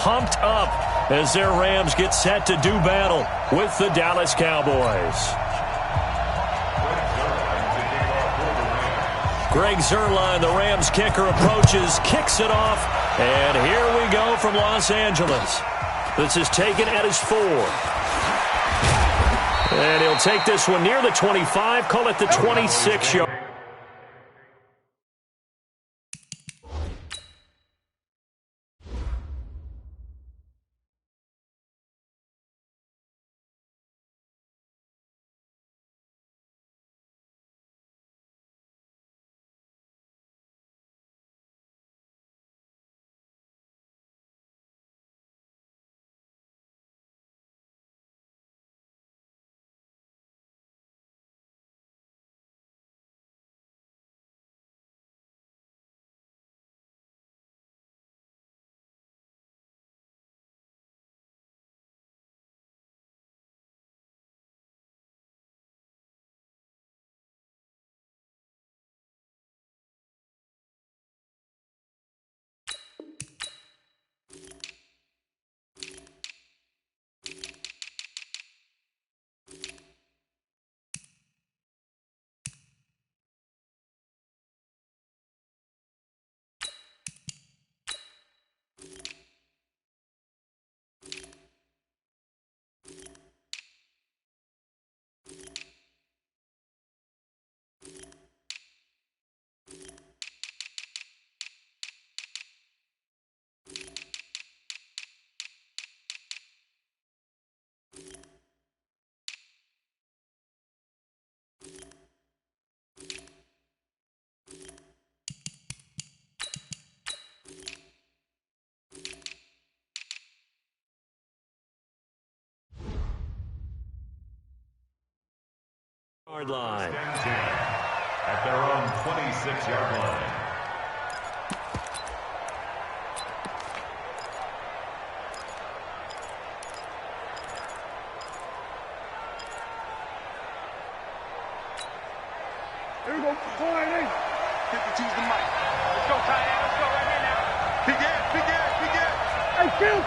Pumped up as their Rams get set to do battle with the Dallas Cowboys. Greg Zuerlein, the Rams kicker, approaches, kicks it off, and here we go from Los Angeles. This is taken at his 4. And he'll take this one near the 25, call it the 26-yard. Line. At their own 26-yard line. Here we go. Go right in. Get to choose the mic. Let's go, tight end. Let's go right here now. Big gas, big gas, big gas. Hey, kill.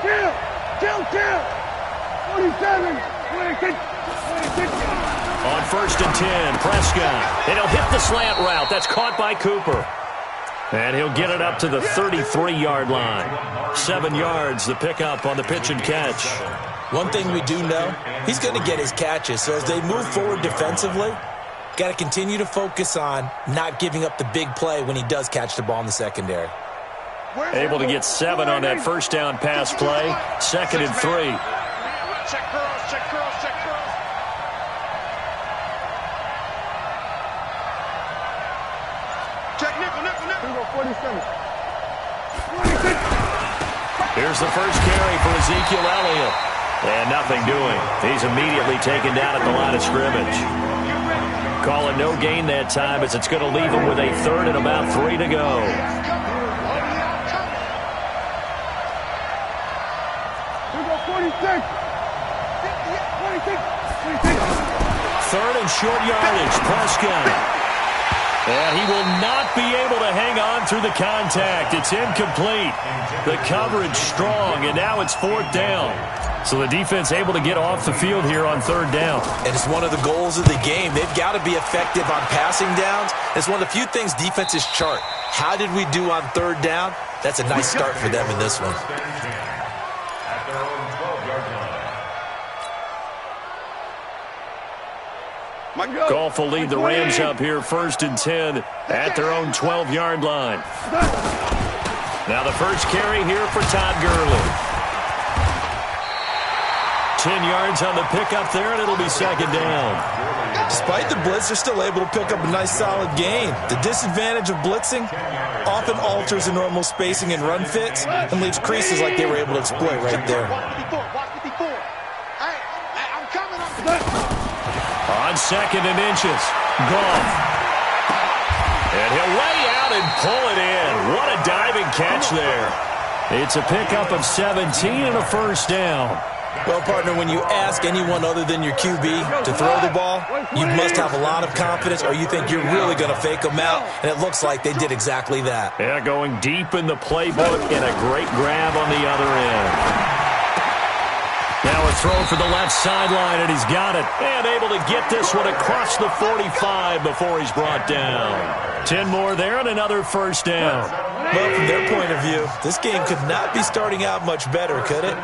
27, 26, 26. On 1st and 10, Prescott. And he'll hit the slant route. That's caught by Cooper. And he'll get it up to the 33-yard line. 7 yards, the pickup on the pitch and catch. One thing we do know, he's going to get his catches. So as they move forward defensively, got to continue to focus on not giving up the big play when he does catch the ball in the secondary. Able to get 7 on that first down pass play. 2nd and 3. Check curls, check curls, check curls. Check nickel. Here we go, 47. 26. Here's the first carry for Ezekiel Elliott. And nothing doing. He's immediately taken down at the line of scrimmage. Calling no gain that time as it's going to leave him with a 3rd and about 3 to go. Here we go, 46. 3rd and short yardage, Prescott. And he will not be able to hang on through the contact. It's incomplete. The coverage strong, and now it's 4th down. So the defense able to get off the field here on 3rd down. And it's one of the goals of the game. They've got to be effective on passing downs. It's one of the few things defenses chart. How did we do on 3rd down? That's a nice start for them in this one. At their own 12-yard line. Goff will lead the Rams up here 1st and 10 at their own 12-yard line. Now the first carry here for Todd Gurley. 10 yards on the pickup there, and it'll be 2nd down. Despite the blitz, they're still able to pick up a nice solid gain. The disadvantage of blitzing often alters the normal spacing and run fits and leaves creases like they were able to exploit right there. On 2nd and inches, Goff. And he'll lay out and pull it in. What a diving catch there. It's a pickup of 17 and a 1st down. Well, partner, when you ask anyone other than your QB to throw the ball, you must have a lot of confidence or you think you're really going to fake them out, and it looks like they did exactly that. Yeah, going deep in the playbook and a great grab on the other end. Now a throw for the left sideline, and he's got it. And able to get this one across the 45 before he's brought down. 10 more there and another first down. Well, from their point of view, this game could not be starting out much better, could it?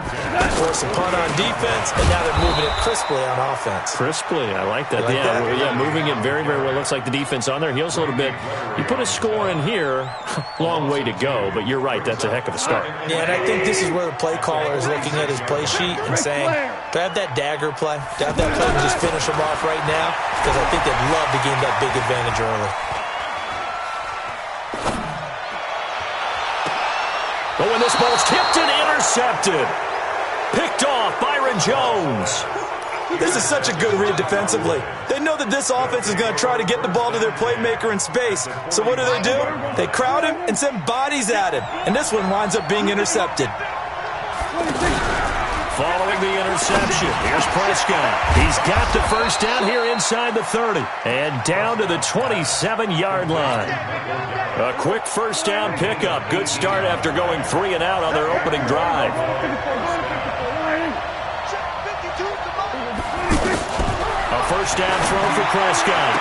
Force a punt on defense, and now they're moving it crisply on offense. Crisply, I like that. Yeah, moving it very, very well. Looks like the defense on their heels a little bit. You put a score in here, long way to go, but you're right, that's a heck of a start. Yeah, and I think this is where the play caller is looking at his play sheet and saying, do I have that dagger play? Do I have that play to just finish them off right now? Because I think they'd love to gain that big advantage early. Oh, and this ball's tipped and intercepted. Picked off Byron Jones. This is such a good read defensively. They know that this offense is going to try to get the ball to their playmaker in space. So what do? They crowd him and send bodies at him. And this one winds up being intercepted. Following the interception, here's Prescott. He's got the first down here inside the 30. And down to the 27-yard line. A quick first down pickup. Good start after going 3 and out on their opening drive. A first down throw for Prescott.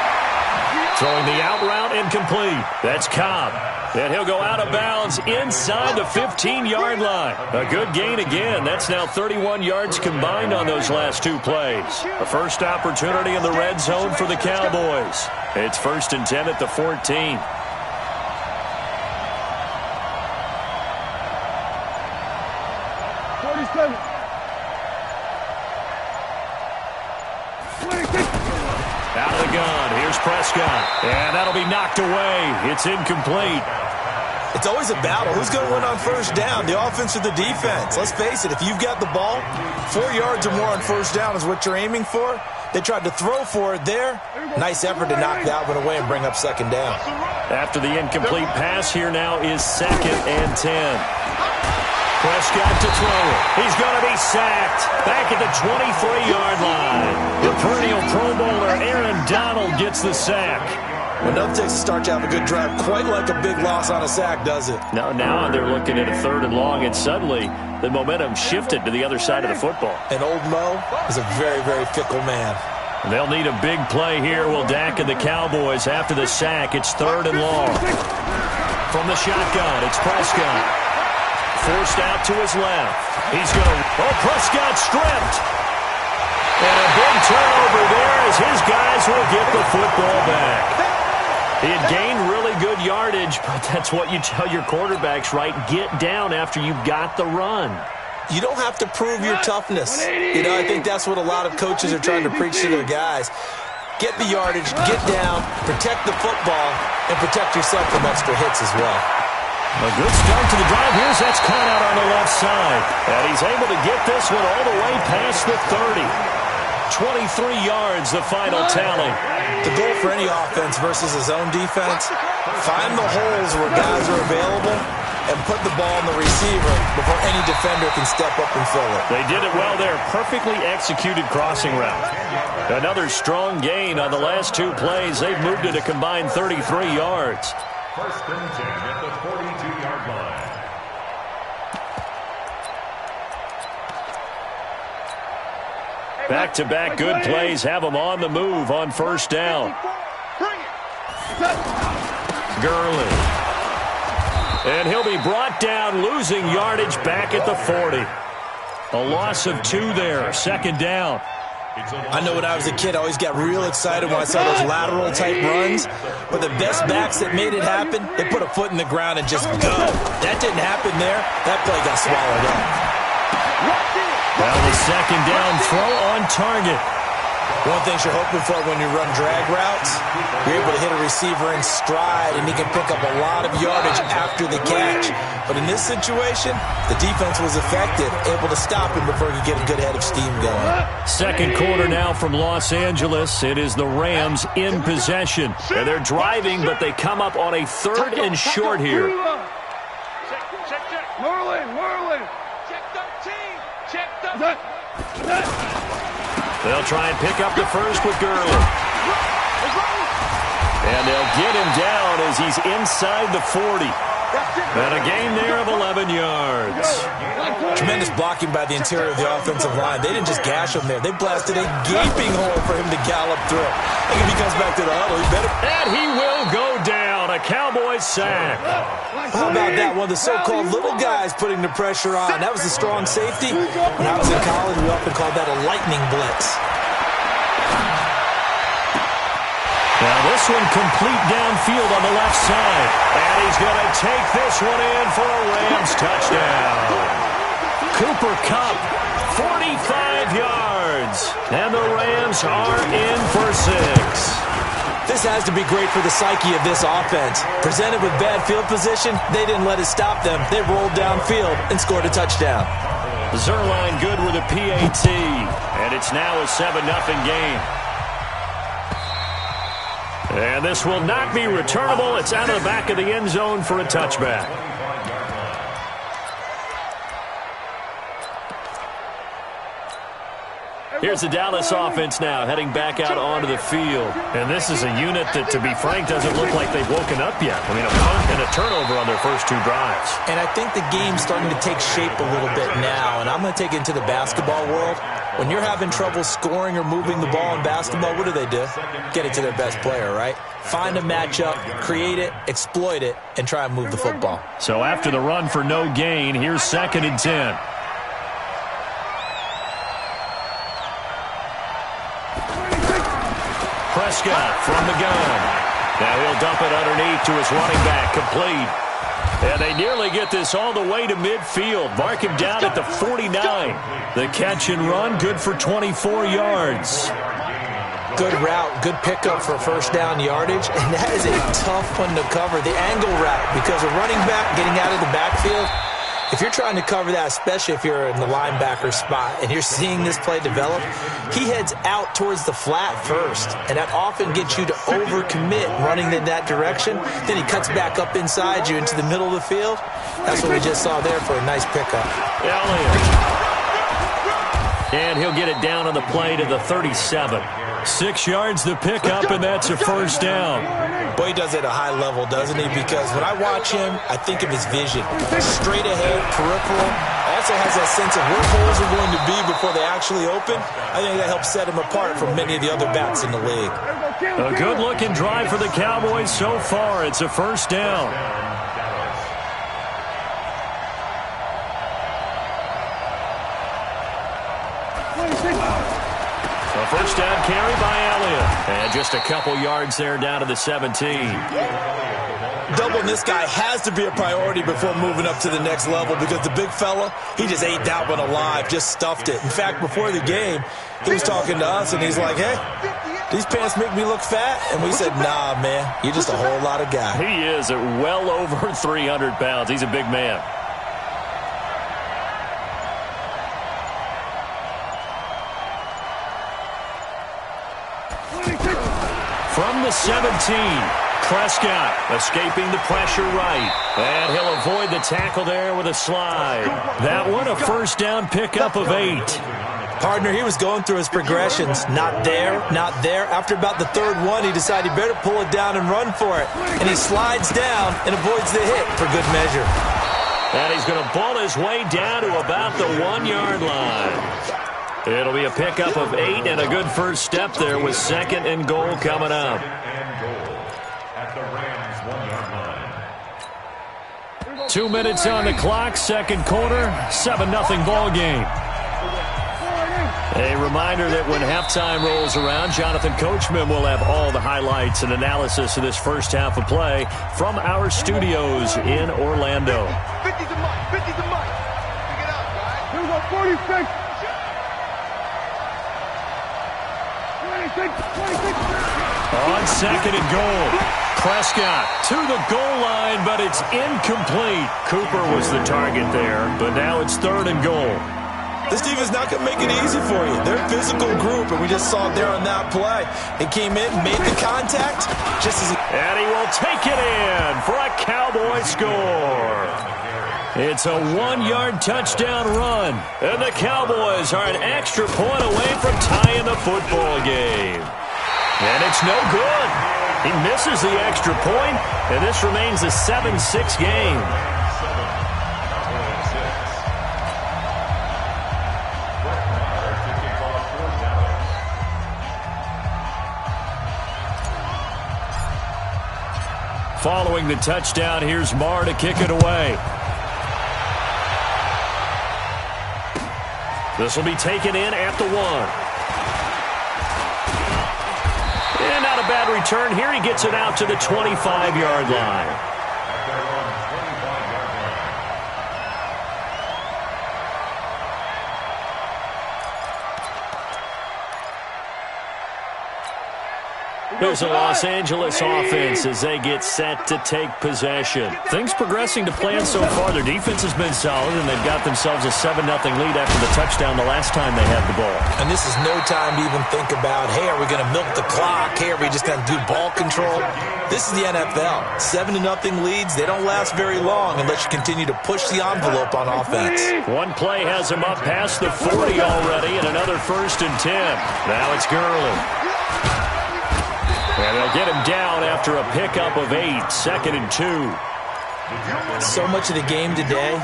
Throwing the out route incomplete. That's Cobb. And he'll go out of bounds inside the 15-yard line. A good gain again. That's now 31 yards combined on those last 2 plays. A first opportunity in the red zone for the Cowboys. It's 1st and 10 at the 14. 47. Out of the gun, here's Prescott. And that'll be knocked away. It's incomplete. It's always a battle. Who's going to win on first down, the offense or the defense? Let's face it, if you've got the ball, 4 yards or more on first down is what you're aiming for. They tried to throw for it there. Nice effort to knock that one away and bring up second down. After the incomplete pass, here now is 2nd and 10. Prescott to throw it. He's going to be sacked. Back at the 23-yard line. The perennial Pro Bowler Aaron Donald gets the sack. When it takes a start to have a good drive, quite like a big loss on a sack, does it? Now they're looking at a 3rd and long, and suddenly the momentum shifted to the other side of the football. And old Mo is a very, very fickle man. They'll need a big play here. Will Dak and the Cowboys after the sack. It's 3rd and long. From the shotgun, it's Prescott. Forced out to his left. He's going to... Oh, Prescott stripped. And a big turnover there as his guys will get the football back. He had gained really good yardage, but that's what you tell your quarterbacks, right? Get down after you've got the run. You don't have to prove your toughness. I think that's what a lot of coaches are trying to preach to their guys. Get the yardage, get down, protect the football, and protect yourself from extra hits as well. A good start to the drive. Here's that's caught out on the left side. And he's able to get this one all the way past the 30. 23 yards, the final tally. The goal for any offense versus his own defense, find the holes where guys are available and put the ball in the receiver before any defender can step up and fill it. They did it well there. Perfectly executed crossing route. Another strong gain on the last 2 plays. They've moved it a combined 33 yards. 1st and 10 at the 42-yard line. Back-to-back good plays have them on the move on first down. Gurley. And he'll be brought down, losing yardage back at the 40. A loss of 2 there, 2nd down. I know when I was a kid, I always got real excited when I saw those lateral-type runs. But the best backs that made it happen, they put a foot in the ground and just go. That didn't happen there. That play got swallowed up. Well, the 2nd down throw on target. One thing you're hoping for when you run drag routes, you're able to hit a receiver in stride, and he can pick up a lot of yardage after the catch. But in this situation, the defense was effective, able to stop him before he could get a good head of steam going. 2nd quarter now from Los Angeles. It is the Rams in possession. And they're driving, but they come up on a 3rd and short here. Check. Merlin. Check 13. Check 13. They'll try and pick up the first with Gurley. And they'll get him down as he's inside the 40. And a gain there of 11 yards. Tremendous blocking by the interior of the offensive line. They didn't just gash him there. They blasted a gaping hole for him to gallop through. I think if he comes back to the huddle, he better. And he will go down. A Cowboys sack. How about that? One of the so-called little guys putting the pressure on. That was a strong safety. When I was in college, we often called that a lightning blitz. Now this one complete downfield on the left side. And he's going to take this one in for a Rams touchdown. Cooper Kupp, 45 yards. And the Rams are in for 6. This has to be great for the psyche of this offense. Presented with bad field position, they didn't let it stop them. They rolled downfield and scored a touchdown. Zerline good with a PAT. And it's now a 7-0 game. And this will not be returnable. It's out of the back of the end zone for a touchback. Here's the Dallas offense now, heading back out onto the field. And this is a unit that, to be frank, doesn't look like they've woken up yet. I mean, a punt and a turnover on their first 2 drives. And I think the game's starting to take shape a little bit now. And I'm going to take it into the basketball world. When you're having trouble scoring or moving the ball in basketball, what do? Get it to their best player, right? Find a matchup, create it, exploit it, and try and move the football. So after the run for no gain, here's 2nd and 10. Prescott from the gun. Now he'll dump it underneath to his running back, complete. And they nearly get this all the way to midfield. Mark him down at the 49. The catch and run, good for 24 yards. Good route, good pickup for first down yardage, and that is a tough one to cover, the angle route, because a running back getting out of the backfield, if you're trying to cover that, especially if you're in the linebacker spot and you're seeing this play develop, he heads out towards the flat first, and that often gets you to overcommit running in that direction. Then he cuts back up inside you into the middle of the field. That's what we just saw there for a nice pickup. Elliott. And he'll get it down on the play to the 37. 6 yards to pick up, and that's a first down. Boy, he does it at a high level, doesn't he? Because when I watch him, I think of his vision. Straight ahead, peripheral. Also has that sense of where holes are going to be before they actually open. I think that helps set him apart from many of the other backs in the league. A good-looking drive for the Cowboys so far. It's a first down. A first down carry by Elliott. And just a couple yards there down to the 17. Doubling this guy has to be a priority before moving up to the next level, because the big fella, he just ate that one alive, just stuffed it. In fact, before the game, he was talking to us, and he's like, hey, these pants make me look fat? And we said, nah, man, you're just a whole lot of guy. He is at well over 300 pounds. He's a big man. From the 17, Prescott escaping the pressure right. And he'll avoid the tackle there with a slide. That one a first down pickup of 8. Partner, he was going through his progressions. Not there, not there. After about the third one, he decided he better pull it down and run for it. And he slides down and avoids the hit for good measure. And he's going to ball his way down to about the 1-yard line. It'll be a pickup of 8 and a good first step there with 2nd and goal coming up. At the Rams 1-yard line. 2 minutes on the clock, second quarter, 7-0 ball game. A reminder that when halftime rolls around, Jonathan Coachman will have all the highlights and analysis of this first half of play from our studios in Orlando. 50's a mic, 50's a mic. Pick it up, guys. Here we go, 46. 26. On 2nd and goal, Prescott to the goal line, but it's incomplete. Cooper was the target there, but now it's 3rd and goal. This defense not going to make it easy for you. They're a physical group, and we just saw it there on that play. He came in, made the contact, just as he... And he will take it in for a Cowboy score. It's a 1-yard touchdown run. And the Cowboys are an extra point away from tying the football game. And it's no good. He misses the extra point, and this remains a 7-6 game. Following the touchdown, here's Marr to kick it away. This will be taken in at the 1. And not a bad return here. He gets it out to the 25-yard line. Here's the Los Angeles offense as they get set to take possession. Things progressing to plan so far. Their defense has been solid, and they've got themselves a 7-0 lead after the touchdown the last time they had the ball. And this is no time to even think about, hey, are we going to milk the clock? Hey, are we just going to do ball control? This is the NFL. 7-0 leads, they don't last very long unless you continue to push the envelope on offense. One play has him up past the 40 already, and another 1st and 10. Now it's Gurley. And they'll get him down after a pickup of 8, 2nd and 2. So much of the game today,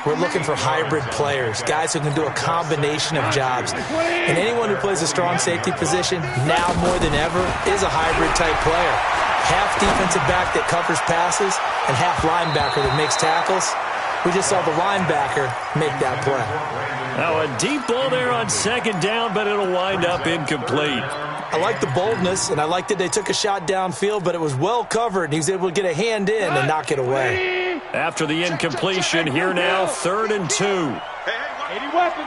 we're looking for hybrid players, guys who can do a combination of jobs. And anyone who plays a strong safety position, now more than ever, is a hybrid-type player. Half defensive back that covers passes and half linebacker that makes tackles. We just saw the linebacker make that play. Now a deep ball there on 2nd down, but it'll wind up incomplete. I like the boldness, and I like that they took a shot downfield, but it was well covered, and he was able to get a hand in and knock it away. After the incompletion, here now, 3rd and 2. 80 weapon.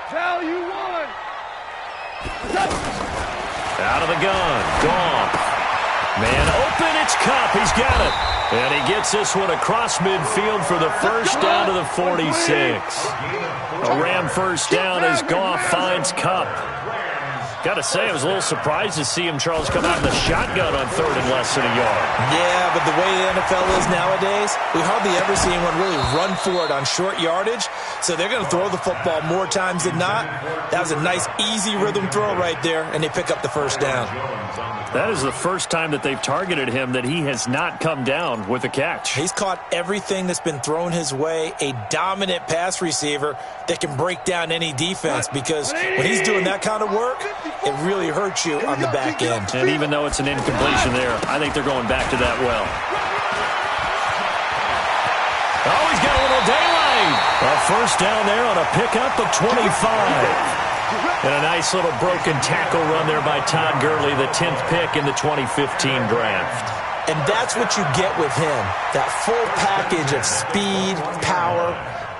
Value 1. Out of the gun. Goff. Man open, it's Kupp. He's got it. And he gets this one across midfield for the first down to the 46. A Ram first down as Goff finds Kupp. Got to say, I was a little surprised to see him, Charles, come out in the shotgun on 3rd and less than a yard. Yeah, but the way the NFL is nowadays, we hardly ever see anyone really run for it on short yardage. So they're going to throw the football more times than not. That was a nice, easy rhythm throw right there, and they pick up the first down. That is the first time that they've targeted him that he has not come down with a catch. He's caught everything that's been thrown his way, a dominant pass receiver that can break down any defense, because when he's doing that kind of work, it really hurts you on the back end. And even though it's an incompletion there, I think they're going back to that well. Oh, he's got a little daylight. A first down there on a pickup of 25. And a nice little broken tackle run there by Todd Gurley, the 10th pick in the 2015 draft. And that's what you get with him, that full package of speed, power,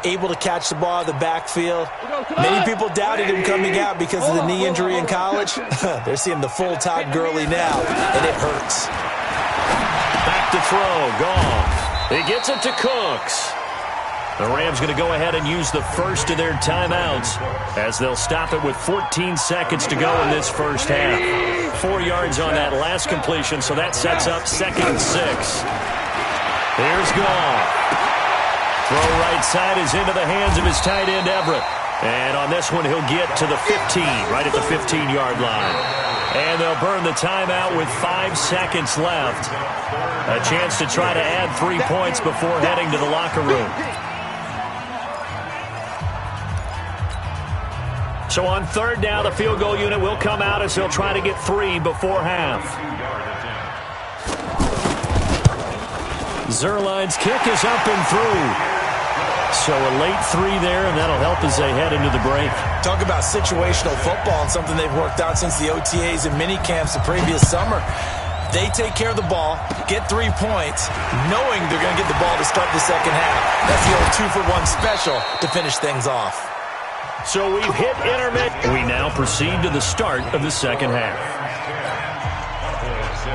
able to catch the ball in the backfield. Many people doubted him coming out because of the knee injury in college. They're seeing the full Todd Gurley now, and it hurts. Back to throw, Goff. He gets it to Cooks. The Rams going to go ahead and use the first of their timeouts as they'll stop it with 14 seconds to go in this first half. 4 yards on that last completion, so that sets up 2nd and 6. Here's Goff. Throw right side is into the hands of his tight end, Everett. And on this one, he'll get to the 15, right at the 15-yard line. And they'll burn the timeout with 5 seconds left. A chance to try to add 3 points before heading to the locker room. So on 3rd down, the field goal unit will come out as they'll try to get 3 before half. Zerline's kick is up and through. So a late 3 there, and that'll help as they head into the break. Talk about situational football and something they've worked out since the OTAs and mini camps the previous summer. They take care of the ball, get 3 points, knowing they're going to get the ball to start the second half. That's the old 2-for-1 special to finish things off. So we've hit intermittent. We now proceed to the start of the second half.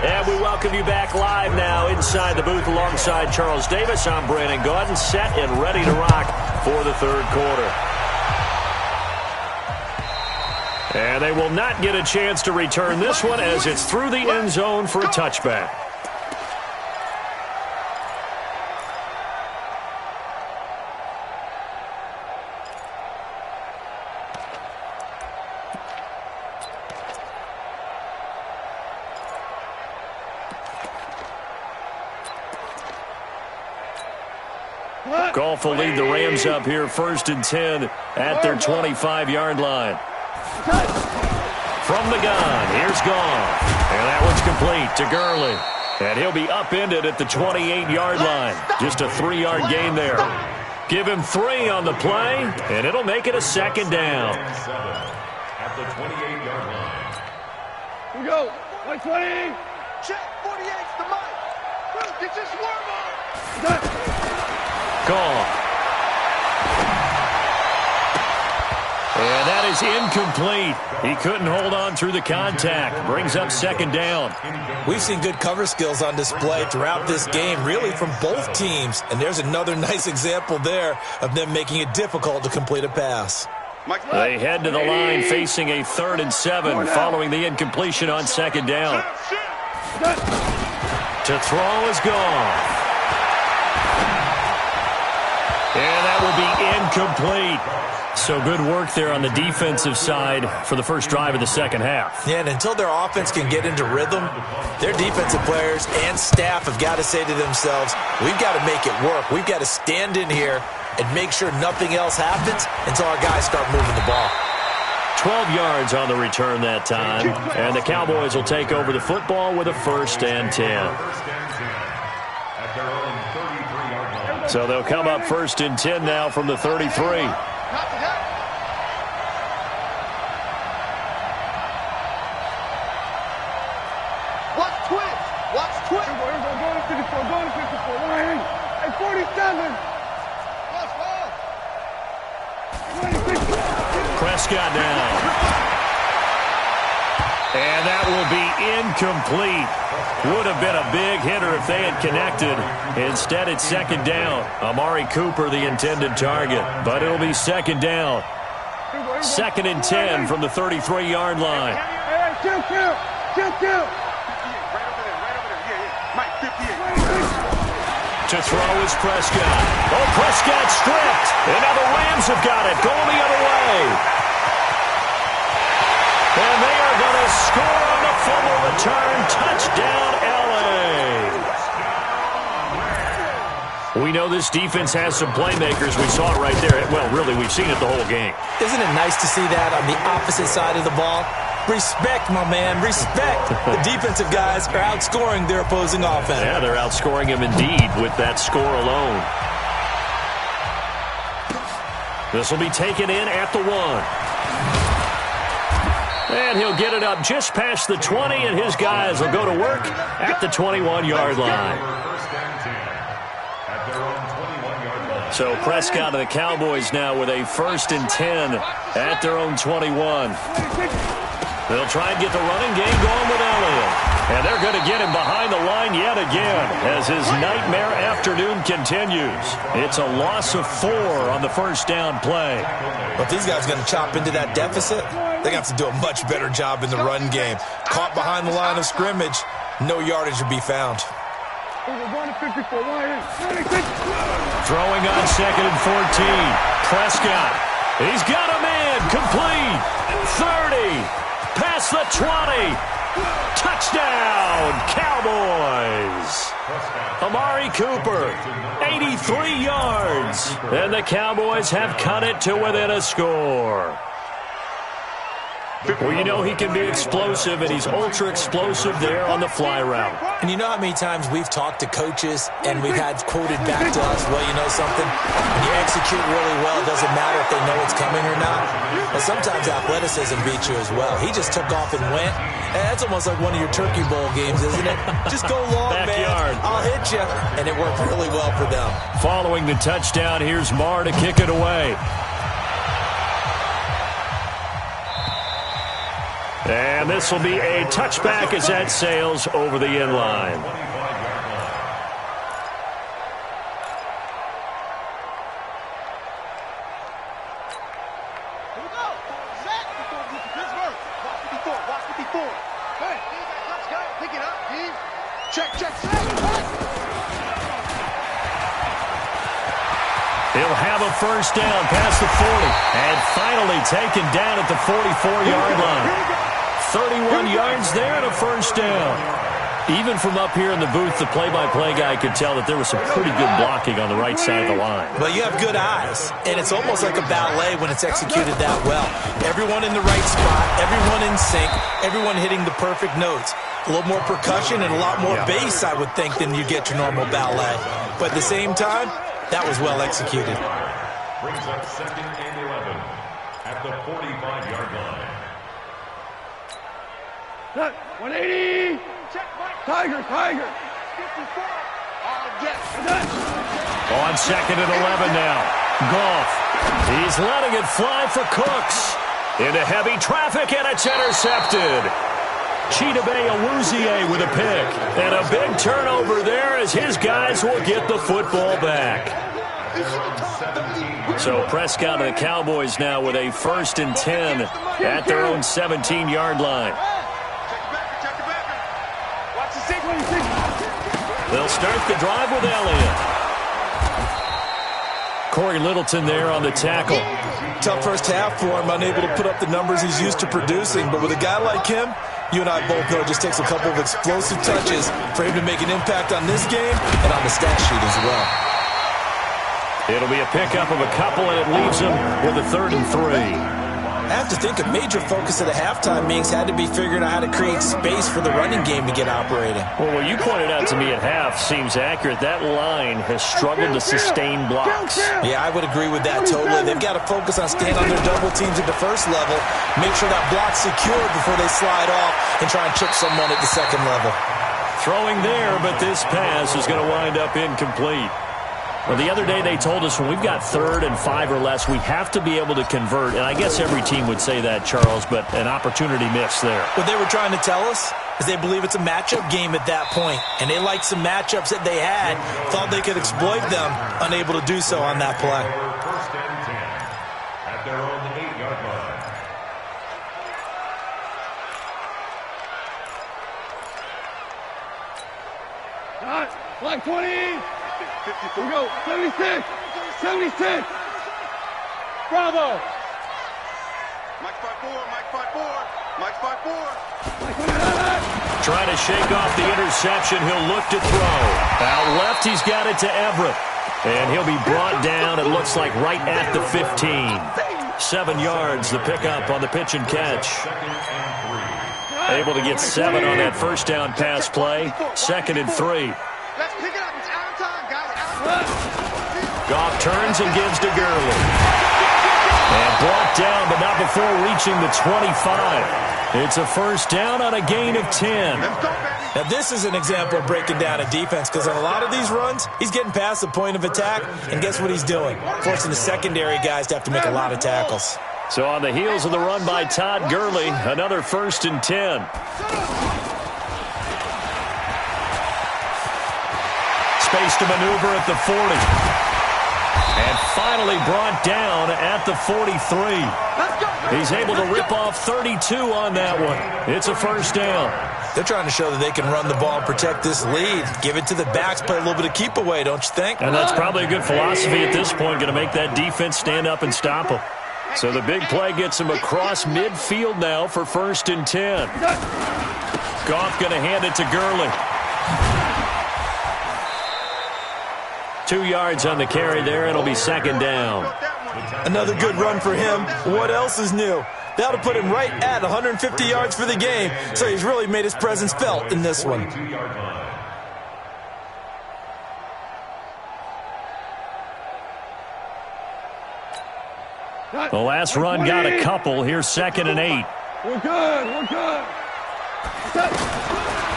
And we welcome you back live now inside the booth alongside Charles Davis. I'm Brandon Gaudin, set and ready to rock for the 3rd quarter. And they will not get a chance to return this one as it's through the end zone for a touchback. Goff will lead the Rams up here 1st and 10 at their 25-yard line. From the gun, here's Goff. And that one's complete to Gurley. And he'll be upended at the 28-yard line. Just a 3-yard gain there. Give him 3 on the play, and it'll make it a 2nd down. At the 28-yard line. Here we go. 120. Check. 48's the mic. Get your swarm on. Goff. And that is incomplete. He couldn't hold on through the contact. Brings up 2nd down. We've seen good cover skills on display throughout this game, really from both teams. And there's another nice example there of them making it difficult to complete a pass. They head to the line facing a 3rd and 7 following the incompletion on 2nd down. To throw is Goff. And that will be incomplete. So good work there on the defensive side for the first drive of the 2nd half. Yeah, and until their offense can get into rhythm, their defensive players and staff have got to say to themselves, we've got to make it work. We've got to stand in here and make sure nothing else happens until our guys start moving the ball. 12 yards on the return that time, and the Cowboys will take over the football with a 1st and 10. So they'll come up 1st and 10 now from the 33. Prescott now. And that will be incomplete. Would have been a big hitter if they had connected. Instead, it's 2nd down. Amari Cooper, the intended target. But it'll be 2nd down. 2nd and 10 from the 33-yard line. To throw is Prescott. Oh, Prescott stripped. And now the Rams have got it. Going the other way. And they are going to score on the fumble return. Touchdown, L.A. We know this defense has some playmakers. We saw it right there. Well, really, we've seen it the whole game. Isn't it nice to see that on the opposite side of the ball? Respect, my man, respect. The defensive guys are outscoring their opposing offense. Yeah, they're outscoring him indeed with that score alone. This will be taken in at the 1. And he'll get it up just past the 20, and his guys will go to work at the 21-yard line. So Prescott and the Cowboys now with a 1st and 10 at their own 21. They'll try and get the running game going with Elliott. And they're going to get him behind the line yet again as his nightmare afternoon continues. It's a loss of 4 on the 1st down play. But these guys are going to chop into that deficit. They got to do a much better job in the run game. Caught behind the line of scrimmage, no yardage would be found. Throwing on 2nd and 14. Prescott. He's got a man. Complete. 30. Past the 20. Touchdown, Cowboys. Amari Cooper, 83 yards. And the Cowboys have cut it to within a score. Well, you know he can be explosive, and he's ultra-explosive there on the fly route. And you know how many times we've talked to coaches and we've had quoted back to us, well, you know something? When you execute really well, it doesn't matter if they know it's coming or not. But sometimes athleticism beats you as well. He just took off and went. And that's almost like one of your Turkey Bowl games, isn't it? Just go long, Backyard. man. I'll hit you. And it worked really well for them. Following the touchdown, here's Marr to kick it away. And this will be a touchback as that sails over the end line. Here we go. Set. Pittsburgh. Watch 54. Hey, let's go. Pick it up, D. Check. He'll have a 1st down past the 40. And finally taken down at the 44-yard line. 31 yards there and a 1st down. Even from up here in the booth, the play-by-play guy could tell that there was some pretty good blocking on the right side of the line. Well, you have good eyes, and it's almost like a ballet when it's executed that well. Everyone in the right spot, everyone in sync, everyone hitting the perfect notes. A little more percussion and a lot more bass, I would think, than you get your normal ballet. But at the same time, that was well executed. Brings up 2nd and 11 at the 45-yard line. 180. Tiger. 54. On 2nd and 11 now. Goff. He's letting it fly for Cooks. Into heavy traffic, and it's intercepted. Chidobe Awuzie with a pick. And a big turnover there as his guys will get the football back. So Prescott and the Cowboys now with a 1st and 10 at their own 17-yard line. They'll start the drive with Elliott. Corey Littleton there on the tackle. Tough first half for him, unable to put up the numbers he's used to producing. But with a guy like him, you and I both know it just takes a couple of explosive touches for him to make an impact on this game and on the stat sheet as well. It'll be a pickup of a couple, and it leaves him with a 3rd and 3. I have to think a major focus at a halftime means had to be figuring out how to create space for the running game to get operating. Well, what you pointed out to me at half seems accurate. That line has struggled to sustain blocks. Yeah, I would agree with that totally. They've got to focus on staying on their double teams at the first level, make sure that block's secured before they slide off and try and chip someone at the second level. Throwing there, but this pass is going to wind up incomplete. Well, the other day they told us when we've got 3rd and 5 or less, we have to be able to convert. And I guess every team would say that, Charles, but an opportunity missed there. What they were trying to tell us is they believe it's a matchup game at that point. And they liked some matchups that they had, thought they could exploit them, unable to do so on that play. 1st and 10 at their own 8-yard line. Flag 20. Here we go. 76. 76. Bravo. Mike 5-4. Mike 5-4. Mike 5-4. Trying to shake off the interception. He'll look to throw. Out left, he's got it to Everett. And he'll be brought down, it looks like, right at the 15. 7 yards, the pickup on the pitch and catch. Able to get 7 on that first down pass play. 2nd and 3. Let's pick it up. It's out of time, guys. Out of time. Goff turns and gives to Gurley. And brought down, but not before reaching the 25. It's a first down on a gain of 10. Now, this is an example of breaking down a defense because on a lot of these runs, he's getting past the point of attack, and guess what he's doing? Forcing the secondary guys to have to make a lot of tackles. So on the heels of the run by Todd Gurley, another 1st and 10. Space to maneuver at the 40. And finally brought down at the 43. He's able to rip off 32 on that one. It's a first down. They're trying to show that they can run the ball and protect this lead. Give it to the backs, play a little bit of keep away, don't you think? And that's probably a good philosophy at this point, going to make that defense stand up and stop them. So the big play gets him across midfield now for 1st and 10. Goff going to hand it to Gurley. 2 yards on the carry there. It'll be 2nd down. Another good run for him. What else is new? That'll put him right at 150 yards for the game. So he's really made his presence felt in this one. The last run got a couple. Here's 2nd and 8. We're good. We're good.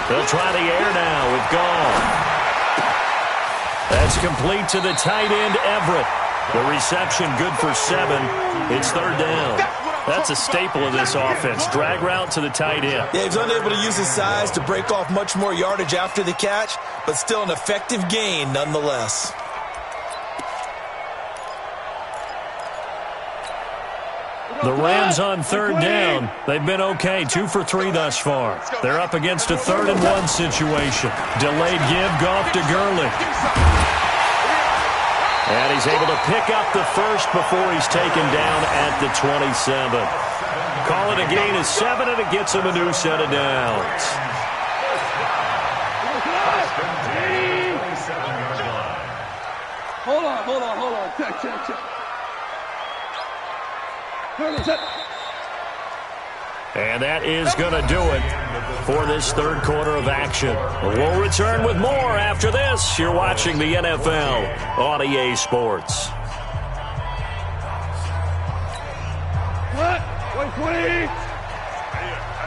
They'll try the air now with Goff. That's complete to the tight end, Everett. The reception good for 7. It's 3rd down. That's a staple of this offense. Drag route to the tight end. Yeah, he's unable to use his size to break off much more yardage after the catch, but still an effective gain nonetheless. The Rams on 3rd down. They've been okay, 2 for 3 thus far. They're up against a 3rd and 1 situation. Delayed give, Goff to Gurley. And he's able to pick up the first before he's taken down at the 27. Call it a gain of 7, and it gets him a new set of downs. Hold on. Check. And that is going to do it for this third quarter of action. We'll return with more after this. You're watching the NFL on EA Sports. What? 120.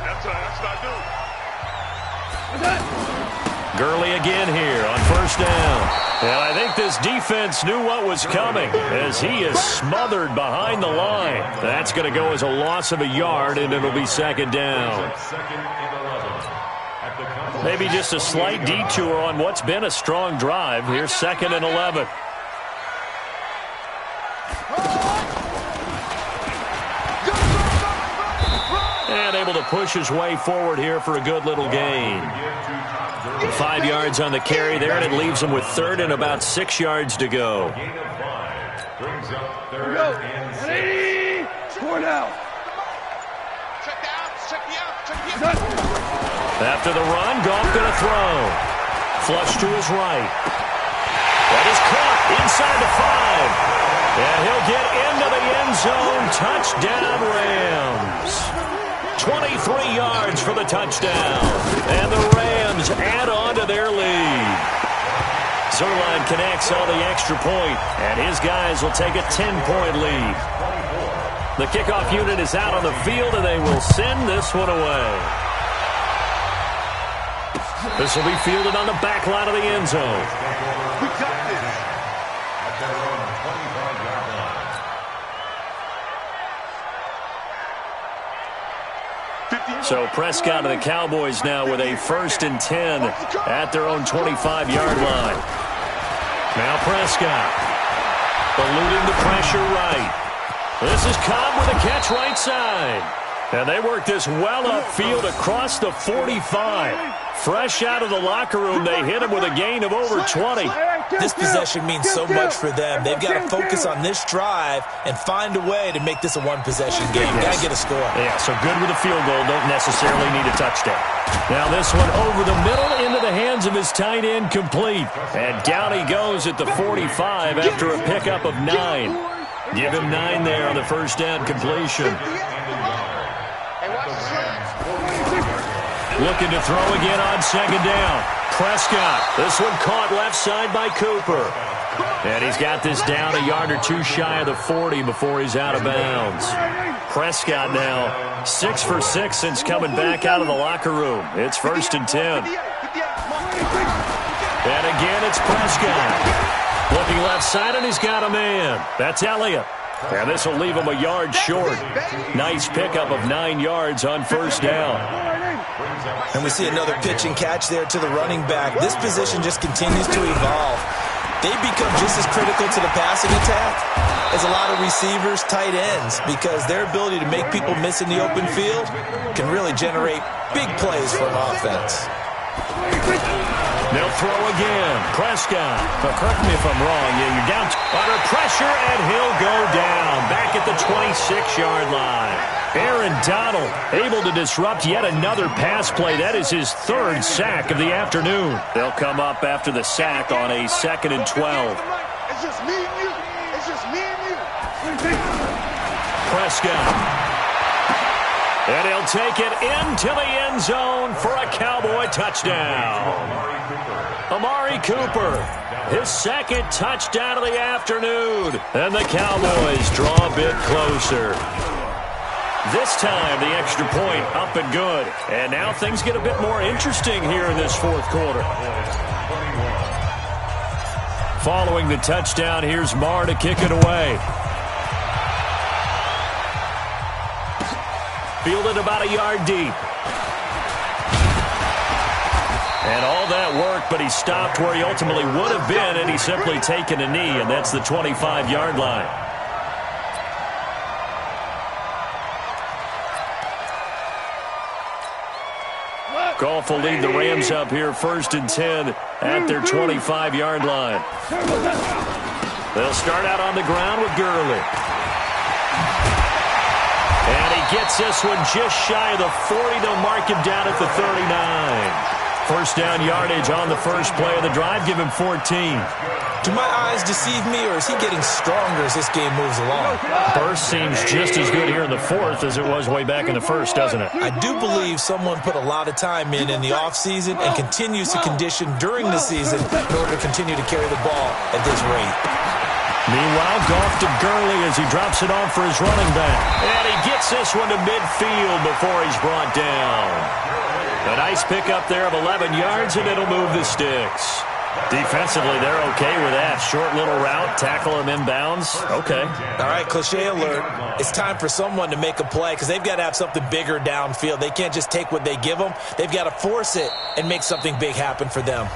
That's not good. What's that? Gurley again here on first down. And I think this defense knew what was coming as he is smothered behind the line. That's going to go as a loss of a yard, and it'll be second down. Maybe just a slight detour on what's been a strong drive. Here's 2nd and 11. And able to push his way forward here for a good little gain. 5 yards on the carry there, and it leaves him with 3rd and about 6 yards to go. Brings up 3rd and 6. Score now. After the run, Goff going to throw. Flush to his right. That is caught inside the 5. And he'll get into the end zone. Touchdown, Rams. 23 yards for the touchdown. And the Rams add on to their lead. Zerline connects on the extra point, and his guys will take a 10-point lead. The kickoff unit is out on the field, and they will send this one away. This will be fielded on the back line of the end zone. We got this. At their own 25-yard line. So Prescott and the Cowboys now with a 1st and 10 at their own 25-yard line. Now Prescott eluding the pressure right. This is Cobb with a catch right side. And they work this well upfield across the 45. Fresh out of the locker room, they hit him with a gain of over 20. This possession means so much for them. They've got to focus on this drive and find a way to make this a one-possession game. Got to get a score. Yeah, so good with a field goal. Don't necessarily need a touchdown. Now this one over the middle into the hands of his tight end, complete. And down he goes at the 45 after a pickup of 9. Give him 9 there on the first down completion. Looking to throw again on second down. Prescott. This one caught left side by Cooper. And he's got this down a yard or 2 shy of the 40 before he's out of bounds. Prescott now 6 for 6 since coming back out of the locker room. It's 1st and 10. And again, it's Prescott. Looking left side, and he's got a man. That's Elliott. And this will leave him a yard short. Nice pickup of 9 yards on first down. And we see another pitch and catch there to the running back. This position just continues to evolve. They become just as critical to the passing attack as a lot of receivers, tight ends, because their ability to make people miss in the open field can really generate big plays for an offense. They'll throw again. Prescott. But correct me if I'm wrong. Yeah, you're down under pressure, and he'll go down back at the 26-yard line. Aaron Donald able to disrupt yet another pass play. That is his 3rd sack of the afternoon. They'll come up after the sack on a 2nd and 12. It's just me and you. It's just me and you. Prescott. And he'll take it into the end zone for a Cowboy touchdown. Amari Cooper, his 2nd touchdown of the afternoon. And the Cowboys draw a bit closer. This time, the extra point up and good. And now things get a bit more interesting here in this 4th quarter. Following the touchdown, here's Marr to kick it away. Fielded about a yard deep. And all that work, but he stopped where he ultimately would have been, and he's simply taken a knee, and that's the 25-yard line. Goff will lead the Rams up here 1st and 10 at their 25-yard line. They'll start out on the ground with Gurley. And he gets this one just shy of the 40. They'll mark him down at the 39. First down yardage on the first play of the drive. Give him 14. Do my eyes deceive me, or is he getting stronger as this game moves along? Burst seems just as good here in the fourth as it was way back in the first, doesn't it? I do believe someone put a lot of time in the offseason and continues to condition during the season in order to continue to carry the ball at this rate. Meanwhile, Goff to Gurley as he drops it off for his running back. And he gets this one to midfield before he's brought down. A nice pickup there of 11 yards, and it'll move the sticks. Defensively, they're okay with that. Short little route, tackle him inbounds. Okay. All right, cliche alert. It's time for someone to make a play because they've got to have something bigger downfield. They can't just take what they give them. They've got to force it and make something big happen for them.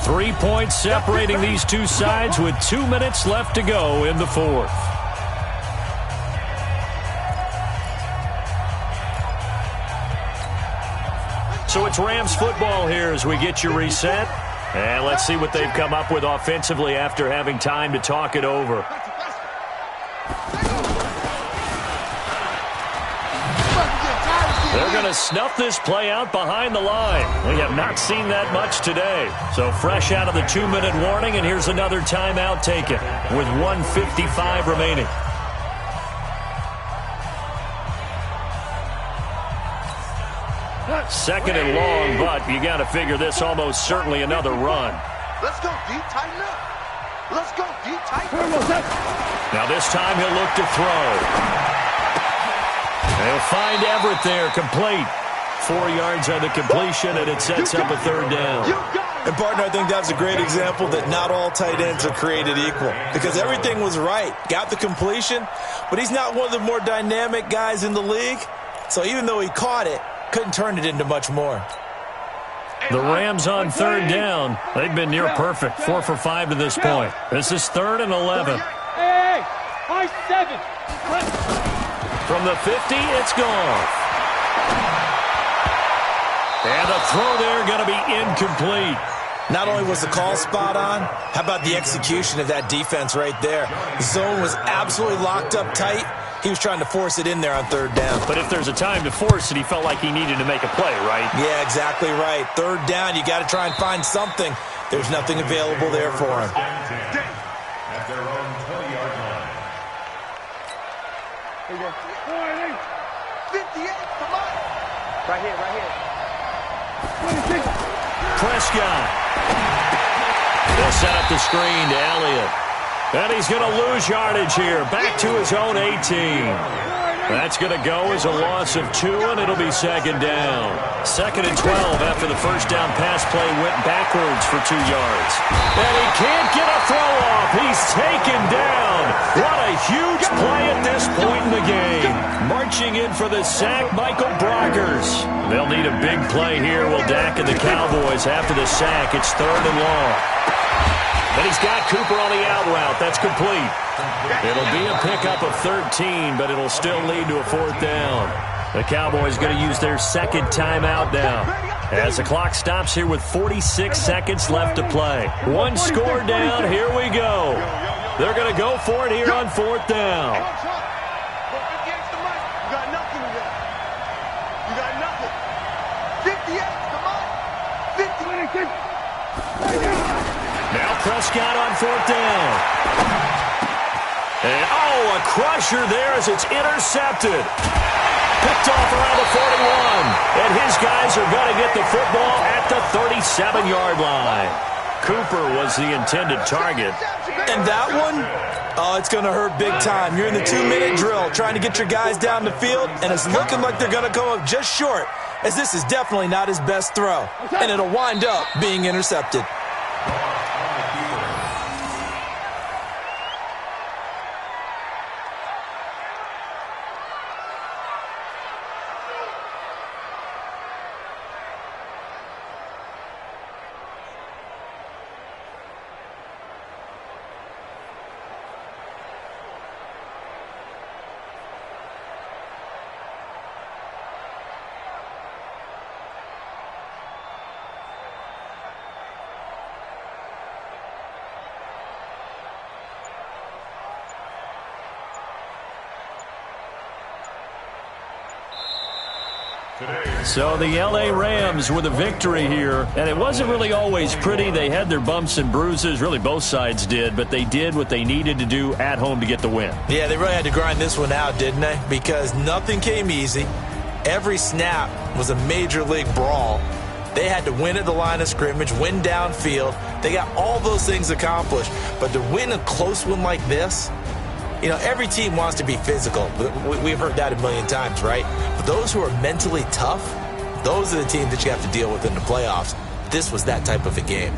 3 points separating these two sides with 2 minutes left to go in the fourth. So it's Rams football here as we get you reset. And let's see what they've come up with offensively after having time to talk it over. They're going to snuff this play out behind the line. We have not seen that much today. So fresh out of the 2-minute warning, and here's another timeout taken with 1:55 remaining. Second and long, but you got to figure this almost certainly another run. Let's go deep, tighten up. Let's go deep, tighten up. Now this time he'll look to throw. They'll find Everett there, complete. 4 yards on the completion, and it sets up a third down. And, partner, I think that's a great example that not all tight ends are created equal because everything was right. Got the completion, but he's not one of the more dynamic guys in the league. So even though he caught it, couldn't turn it into much more. The Rams on third down. They've been near perfect. 4 for 5 to this point. This is 3rd and 11. Hey, high 7. From the 50, it's gone. And the throw there going to be incomplete. Not only was the call spot on, how about the execution of that defense right there? The zone was absolutely locked up tight. He was trying to force it in there on third down. But if there's a time to force it, he felt like he needed to make a play, right? Yeah, exactly right. Third down, you got to try and find something. There's nothing available there for him. At their own 20-yard line. 58, come on. Right here, right here. Prescott. They'll set up the screen to Elliott. And he's going to lose yardage here. Back to his own 18. That's going to go as a loss of 2, and it'll be second down. 2nd and 12 after the first down pass play went backwards for 2 yards. And he can't get a throw off. He's taken down. What a huge play at this point in the game. Marching in for the sack, Michael Brockers. They'll need a big play here, will Dak and the Cowboys after the sack. It's 3rd and long. And he's got Cooper on the out route. That's complete. It'll be a pickup of 13, but it'll still lead to a 4th down. The Cowboys going to use their second timeout now as the clock stops here with 46 seconds left to play. 1 score down. Here we go. They're going to go for it here on 4th down. You got nothing with that. You got nothing. 58, come on. 50. Now Prescott on 4th down. And, oh, a crusher there as it's intercepted. Picked off around the 41. And his guys are going to get the football at the 37-yard line. Cooper was the intended target. And that one, oh, it's going to hurt big time. You're in the 2-minute drill trying to get your guys down the field, and it's looking like they're going to come up just short, as this is definitely not his best throw. And it'll wind up being intercepted. So the L.A. Rams with a victory here, and it wasn't really always pretty. They had their bumps and bruises, really both sides did, but they did what they needed to do at home to get the win. Yeah, they really had to grind this one out, didn't they? Because nothing came easy. Every snap was a major league brawl. They had to win at the line of scrimmage, win downfield. They got all those things accomplished. But to win a close one like this, you know, every team wants to be physical. We've heard that a million times, right? But those who are mentally tough, those are the teams that you have to deal with in the playoffs. This was that type of a game.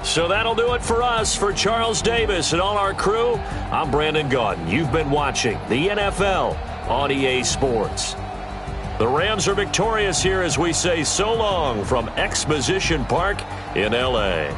So that'll do it for us. For Charles Davis and all our crew, I'm Brandon Gaudin. You've been watching the NFL on EA Sports. The Rams are victorious here as we say so long from Exposition Park in L.A.